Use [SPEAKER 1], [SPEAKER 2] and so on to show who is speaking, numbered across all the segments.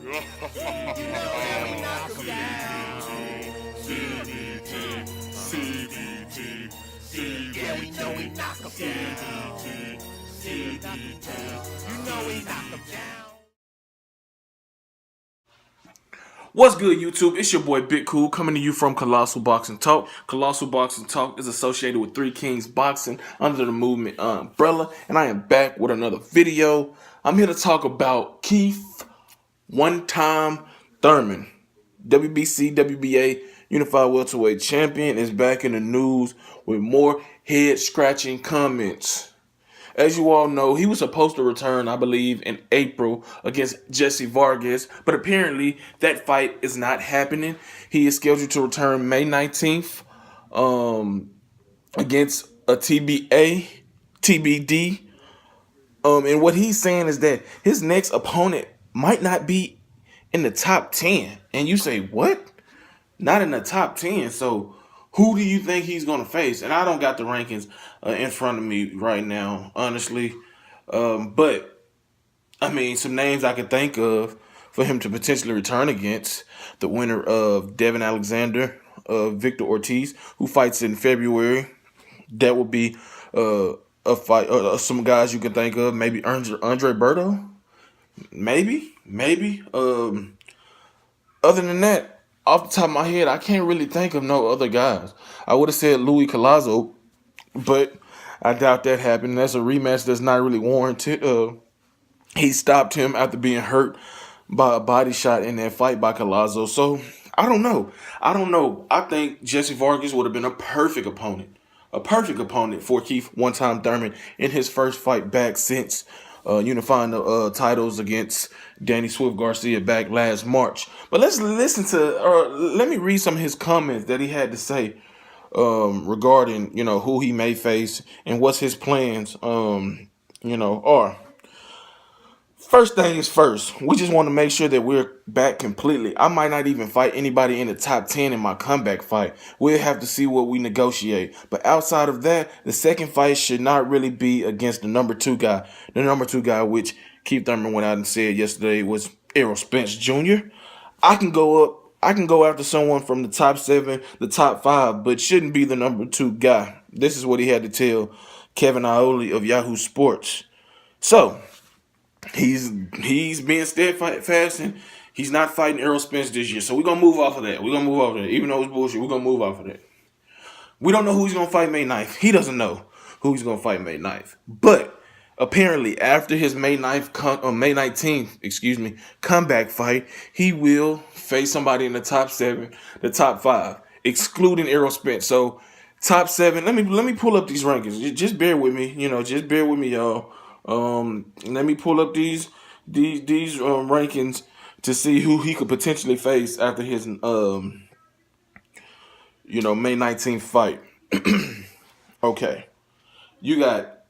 [SPEAKER 1] Yeah, we know we knock 'em down. You know we knock 'em down.
[SPEAKER 2] What's good, YouTube? It's your boy Big Cool coming to you from Colossal Boxing Talk. Colossal Boxing Talk is associated with Three Kings Boxing under the movement umbrella, and I am back with another video. I'm here to talk about Keith one-time Thurman, WBC, WBA Unified Welterweight Champion, is back in the news with more head-scratching comments. As you all know, he was supposed to return, I believe, in April against Jesse Vargas, but apparently that fight is not happening. He is scheduled to return May 19th against a TBD. And what he's saying is that his next opponent might not be in the top 10. And you say, what? Not in the top 10. So who do you think he's going to face? And I don't got the rankings in front of me right now, honestly. But, I mean, some names I could think of for him to potentially return against. The winner of Devin Alexander, Victor Ortiz, who fights in February. That would be a fight. Some guys you can think of. Maybe Andre Berto. Maybe. Other than that, off the top of my head, I can't really think of no other guys. I would have said Louis Colossal, but I doubt that happened. That's a rematch that's not really warranted. He stopped him after being hurt by a body shot in that fight by Colossal. So, I don't know. I think Jesse Vargas would have been a perfect opponent. A perfect opponent for Keith one-time Thurman in his first fight back since unifying the titles against Danny Swift Garcia back last March. But let's listen to, let me read some of his comments that he had to say regarding, who he may face and what's his plans, are. First thing is first, we just want to make sure that we're back completely. I might not even fight anybody in the top 10 in my comeback fight. We'll have to see what we negotiate. But outside of that, the second fight should not really be against the number 2 guy. The number 2 guy, which Keith Thurman went out and said yesterday, was Errol Spence Jr. I can go after someone from the top 7, the top 5, but shouldn't be the number 2 guy. This is what he had to tell Kevin Iole of Yahoo Sports. So, he's being steadfast and he's not fighting Errol Spence this year. So we're going to move off of that. Even though it's bullshit, we're going to move off of that. We don't know who he's going to fight May 9th. He doesn't know who he's going to fight May 9th. But apparently after his May 19th, comeback fight, he will face somebody in the top 7, the top 5, excluding Errol Spence. So top 7, let me pull up these rankings. Just bear with me, just bear with me, y'all. Let me pull up these rankings to see who he could potentially face after his May 19th fight. Okay, you got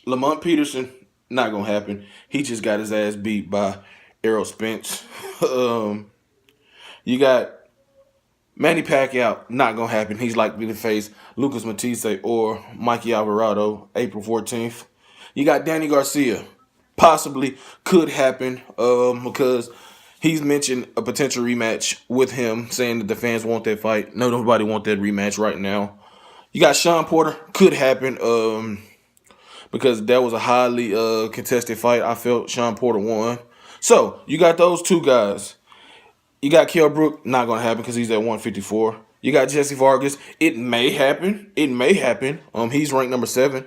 [SPEAKER 2] Lamont Peterson. Not gonna happen. He just got his ass beat by Errol Spence. You got Manny Pacquiao. Not gonna happen. He's likely to face Lucas Matisse or Mikey Alvarado April 14th. You got Danny Garcia. Possibly could happen because he's mentioned a potential rematch with him, saying that the fans want that fight. No, nobody want that rematch right now. You got Sean Porter. Could happen because that was a highly contested fight. I felt Sean Porter won. So, you got those 2 guys. You got Kell Brook. Not going to happen because he's at 154. You got Jesse Vargas. It may happen. He's ranked number 7.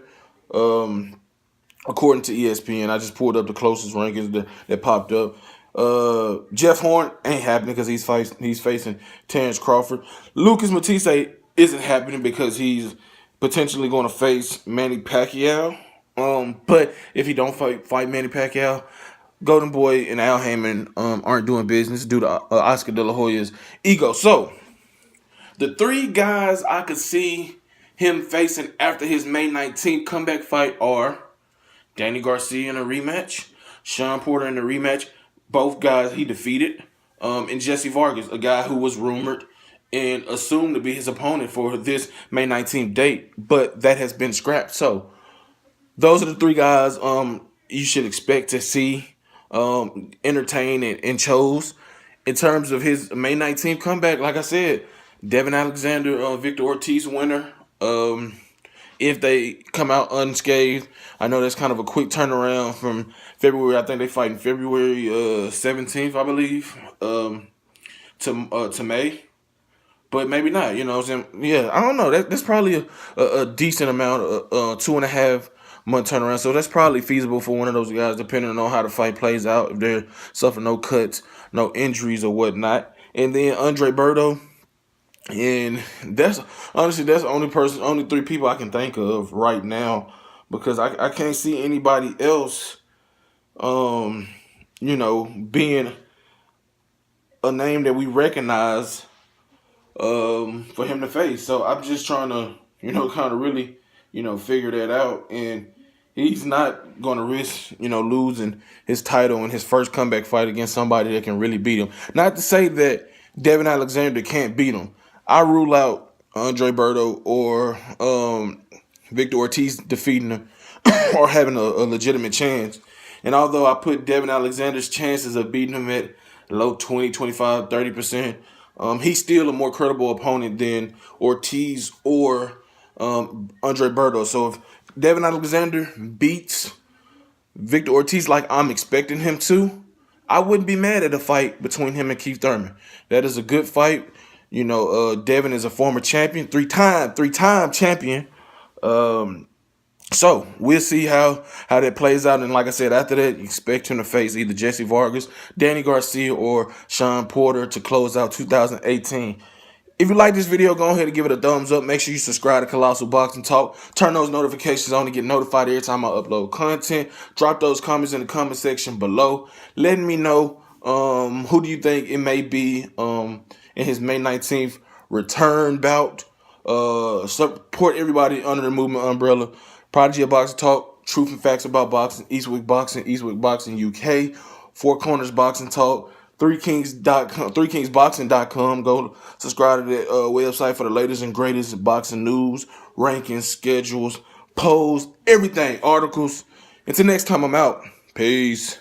[SPEAKER 2] According to ESPN, I just pulled up the closest rankings that popped up. Jeff Horn ain't happening because he's facing Terrence Crawford. Lucas Matisse isn't happening because he's potentially going to face Manny Pacquiao. But if he don't fight Manny Pacquiao, Golden Boy and Al Heyman aren't doing business due to Oscar De La Hoya's ego. So the 3 guys I could see him facing after his May 19th comeback fight are Danny Garcia in a rematch, Sean Porter in a rematch, both guys he defeated, and Jesse Vargas, a guy who was rumored and assumed to be his opponent for this May 19th date, but that has been scrapped. So those are the 3 guys you should expect to see entertained and chose. In terms of his May 19th comeback, like I said, Devin Alexander, Victor Ortiz winner. If they come out unscathed, I know that's kind of a quick turnaround from February. I think they fight in February 17th, I believe, to May. But maybe not, you know what I'm saying? Yeah, I don't know. That's probably a decent amount, 2.5 month turnaround. So that's probably feasible for one of those guys, depending on how the fight plays out. If they're suffering no cuts, no injuries or whatnot. And then Andre Berto, and that's honestly that's the only three people I can think of right now, because I can't see anybody else, being a name that we recognize for him to face. So I'm just trying to, kind of really, figure that out. And he's not going to risk, losing his title in his first comeback fight against somebody that can really beat him. Not to say that Devin Alexander can't beat him. I rule out Andre Berto or Victor Ortiz defeating him or having a legitimate chance. And although I put Devin Alexander's chances of beating him at low 20, 25, 30%, he's still a more credible opponent than Ortiz or Andre Berto. So if Devin Alexander beats Victor Ortiz like I'm expecting him to, I wouldn't be mad at a fight between him and Keith Thurman. That is a good fight. Devin is a former champion, three-time champion. So we'll see how that plays out. And like I said, after that, you expect him to face either Jesse Vargas, Danny Garcia, or Sean Porter to close out 2018. If you like this video, go ahead and give it a thumbs up. Make sure you subscribe to Colossal Boxing Talk. Turn those notifications on to get notified every time I upload content. Drop those comments in the comment section below, letting me know who do you think it may be in his May 19th return bout. Support everybody under the movement umbrella. Prodigy of Boxing Talk, truth and facts about boxing, Eastwick Boxing UK, Four Corners Boxing Talk, ThreeKingsBoxing.com. Go subscribe to that website for the latest and greatest boxing news, rankings, schedules, polls, everything, articles. Until next time, I'm out. Peace.